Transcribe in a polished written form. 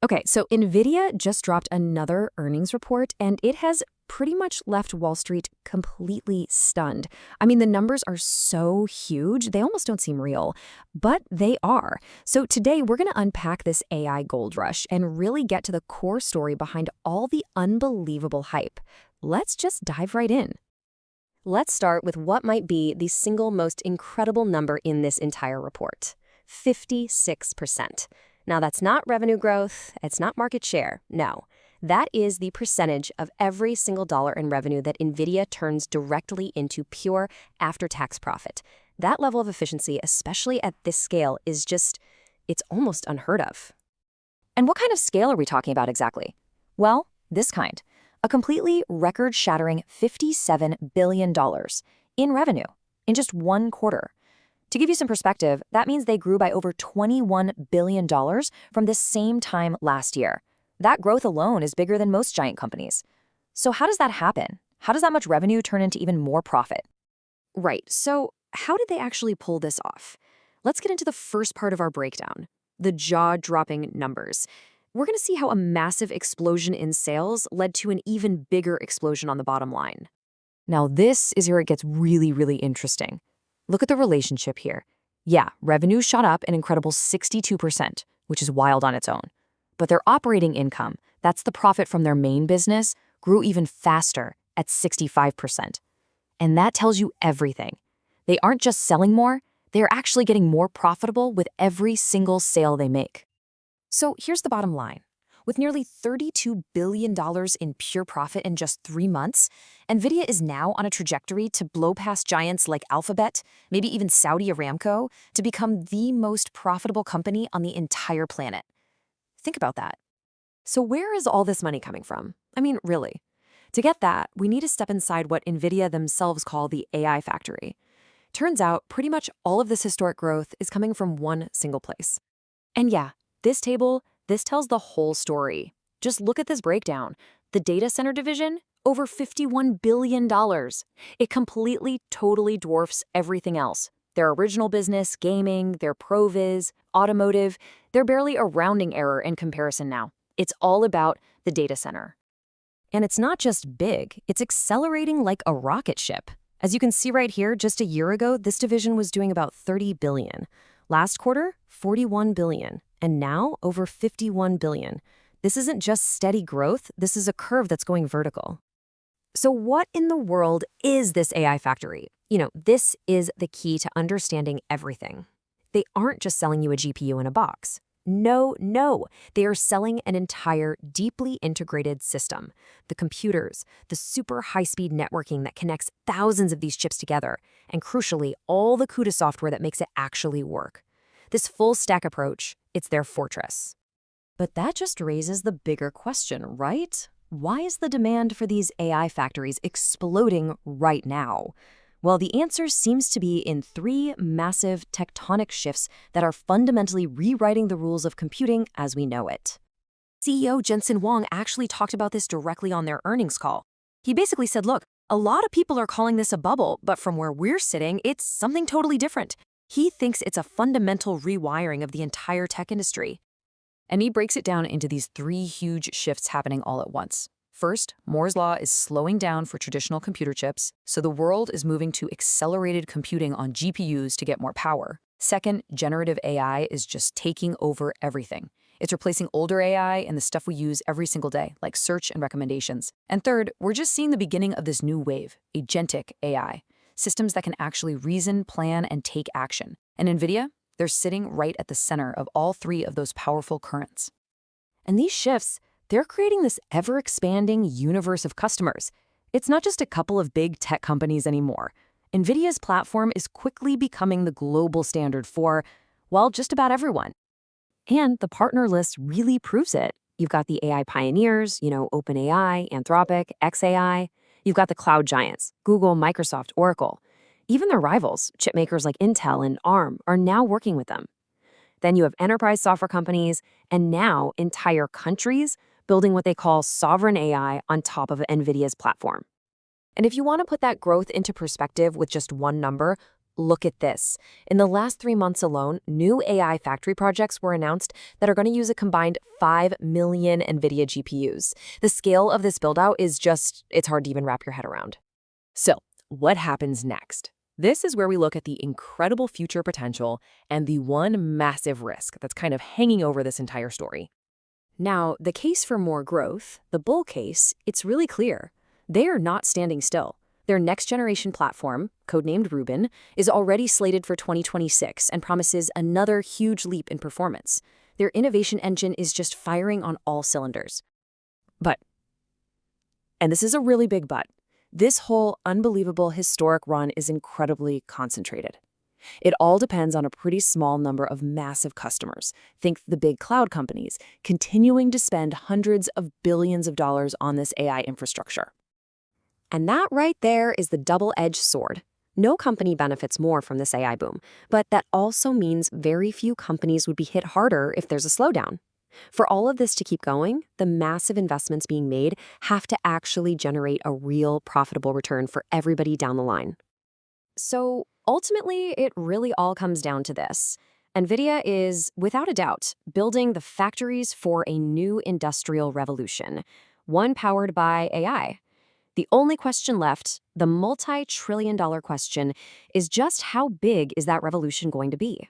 Okay, so NVIDIA just dropped another earnings report, and it has pretty much left Wall Street completely stunned. I mean, the numbers are so huge, they almost don't seem real, but they are. So today, we're going to unpack this AI gold rush and really get to the core story behind all the unbelievable hype. Let's just dive right in. Let's start with what might be the single most incredible number in this entire report: 56%. Now, that's not revenue growth, it's not market share, no. That is the percentage of every single dollar in revenue that NVIDIA turns directly into pure after-tax profit. That level of efficiency, especially at this scale, is it's almost unheard of. And what kind of scale are we talking about exactly? Well, this kind. A completely record-shattering $57 billion in revenue in just one quarter. To give you some perspective, that means they grew by over $21 billion from this same time last year. That growth alone is bigger than most giant companies. So how does that happen? How does that much revenue turn into even more profit? Right, so how did they actually pull this off? Let's get into the first part of our breakdown, the jaw-dropping numbers. We're going to see how a massive explosion in sales led to an even bigger explosion on the bottom line. Now, this is where it gets really, really interesting. Look at the relationship here. Yeah, revenue shot up an incredible 62%, which is wild on its own. But their operating income, that's the profit from their main business, grew even faster at 65%. And that tells you everything. They aren't just selling more, they are actually getting more profitable with every single sale they make. So here's the bottom line. With nearly $32 billion in pure profit in just 3 months, NVIDIA is now on a trajectory to blow past giants like Alphabet, maybe even Saudi Aramco, to become the most profitable company on the entire planet. Think about that. So where is all this money coming from? I mean, really. To get that, we need to step inside what NVIDIA themselves call the AI factory. Turns out, pretty much all of this historic growth is coming from one single place. And yeah, this tells the whole story. Just look at this breakdown. The data center division, over $51 billion. It completely, totally dwarfs everything else. Their original business, gaming, their pro-viz, automotive, they're barely a rounding error in comparison now. It's all about the data center. And it's not just big, it's accelerating like a rocket ship. As you can see right here, just a year ago, this division was doing about $30 billion. Last quarter, $41 billion. And now, over $51 billion. This isn't just steady growth, this is a curve that's going vertical. So what in the world is this AI factory? This is the key to understanding everything. They aren't just selling you a GPU in a box. No. They are selling an entire deeply integrated system. The computers, the super high-speed networking that connects thousands of these chips together, and crucially, all the CUDA software that makes it actually work. This full-stack approach, it's their fortress. But that just raises the bigger question, right? Why is the demand for these AI factories exploding right now? Well, the answer seems to be in 3 massive tectonic shifts that are fundamentally rewriting the rules of computing as we know it. CEO Jensen Huang actually talked about this directly on their earnings call. He basically said, look, a lot of people are calling this a bubble, but from where we're sitting, it's something totally different. He thinks it's a fundamental rewiring of the entire tech industry. And he breaks it down into these 3 huge shifts happening all at once. First, Moore's Law is slowing down for traditional computer chips, so the world is moving to accelerated computing on GPUs to get more power. Second, generative AI is just taking over everything. It's replacing older AI and the stuff we use every single day, like search and recommendations. And third, we're just seeing the beginning of this new wave, agentic AI. Systems that can actually reason, plan, and take action. And NVIDIA, they're sitting right at the center of all 3 of those powerful currents. And these shifts, they're creating this ever-expanding universe of customers. It's not just a couple of big tech companies anymore. NVIDIA's platform is quickly becoming the global standard for, well, just about everyone. And the partner list really proves it. You've got the AI pioneers, OpenAI, Anthropic, xAI. You've got the cloud giants, Google, Microsoft, Oracle. Even their rivals, chip makers like Intel and ARM, are now working with them. Then you have enterprise software companies, and now entire countries building what they call sovereign AI on top of NVIDIA's platform. And if you want to put that growth into perspective with just one number, Look at this. In the last 3 months alone, new AI factory projects were announced that are going to use a combined 5 million NVIDIA GPUs. The scale of this build-out is it's hard to even wrap your head around. So, what happens next? This is where we look at the incredible future potential and the one massive risk that's kind of hanging over this entire story. Now, the case for more growth, the bull case, it's really clear. They are not standing still. Their next-generation platform, codenamed Rubin, is already slated for 2026 and promises another huge leap in performance. Their innovation engine is just firing on all cylinders. But, and this is a really big but, this whole unbelievable historic run is incredibly concentrated. It all depends on a pretty small number of massive customers. Think the big cloud companies, continuing to spend hundreds of billions of dollars on this AI infrastructure. And that right there is the double-edged sword. No company benefits more from this AI boom, but that also means very few companies would be hit harder if there's a slowdown. For all of this to keep going, the massive investments being made have to actually generate a real profitable return for everybody down the line. So ultimately, it really all comes down to this. NVIDIA is, without a doubt, building the factories for a new industrial revolution, one powered by AI. The only question left, the multi-trillion-dollar question, is just how big is that revolution going to be?